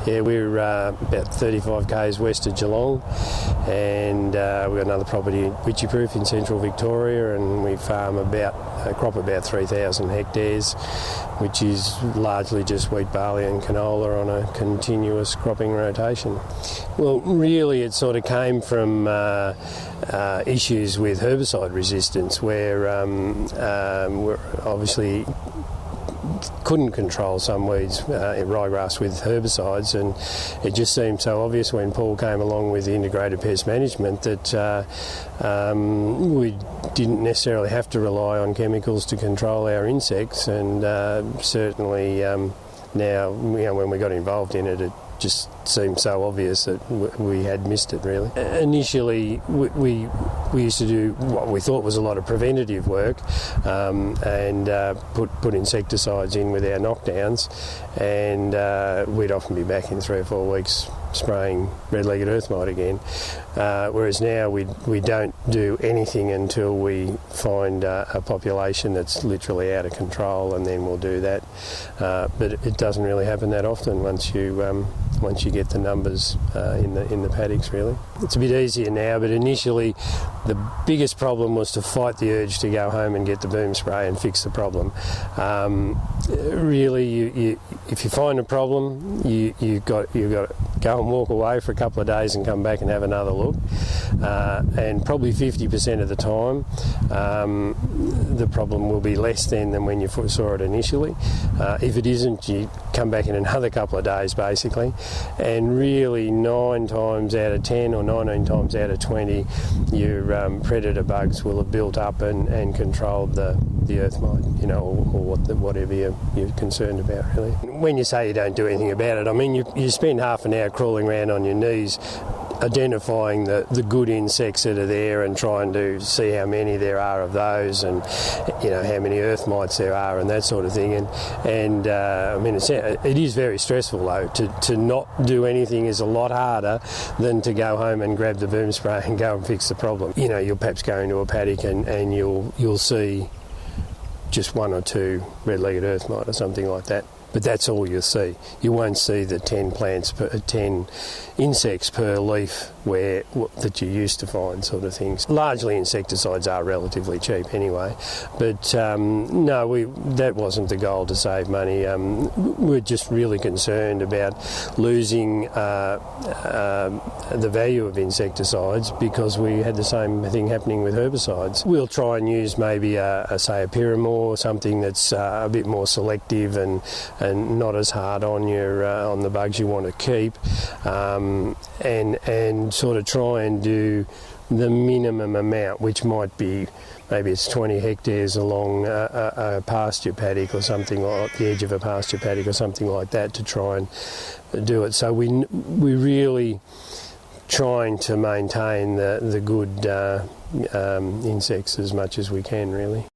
Yeah, we're about 35 k's west of Geelong, and we've got another property in Witchyproof in central Victoria, and we farm crop about 3,000 hectares, which is largely just wheat, barley and canola on a continuous cropping rotation. Well, really it sort of came from issues with herbicide resistance, where we're obviously couldn't control some weeds in ryegrass with herbicides, and it just seemed so obvious when Paul came along with the integrated pest management that we didn't necessarily have to rely on chemicals to control our insects, and certainly now, when we got involved in it, it just seemed so obvious that we had missed it, really. Initially, we used to do what we thought was a lot of preventative work, and put insecticides in with our knockdowns, and we'd often be back in 3 or 4 weeks spraying red-legged earth mite again. Whereas now we don't do anything until we find a population that's literally out of control, and then we'll do that. But it doesn't really happen that often once you get the numbers in the paddocks, really. It's a bit easier now, but initially the biggest problem was to fight the urge to go home and get the boom spray and fix the problem. Really, if you find a problem, you've got to go and walk away for a couple of days and come back and have another look. And probably 50% of the time, the problem will be less than when you saw it initially. If it isn't, you come back in another couple of days, basically. And really, 9 times out of 10 or 19 times out of 20, your predator bugs will have built up and controlled the earth mite, or whatever you're concerned about, really. When you say you don't do anything about it, I mean, you spend half an hour crawling around on your knees identifying the good insects that are there and trying to see how many there are of those, and how many earth mites there are and that sort of thing. And I mean, it is very stressful, though. To not do anything is a lot harder than to go home and grab the boom spray and go and fix the problem. You'll perhaps go into a paddock and you'll see just 1 or 2 red-legged earth mite or something like that. But that's all you'll see. You won't see the 10 insects per leaf that you used to find, sort of things. Largely insecticides are relatively cheap anyway, but no, that wasn't the goal, to save money. We're just really concerned about losing the value of insecticides because we had the same thing happening with herbicides. We'll try and use maybe say a pyramor, something that's a bit more selective and not as hard on the bugs you want to keep, and sort of try and do the minimum amount, which might be maybe it's 20 hectares along a pasture paddock or something, like the edge of a pasture paddock or something like that, to try and do it. So we really trying to maintain the good insects as much as we can, really.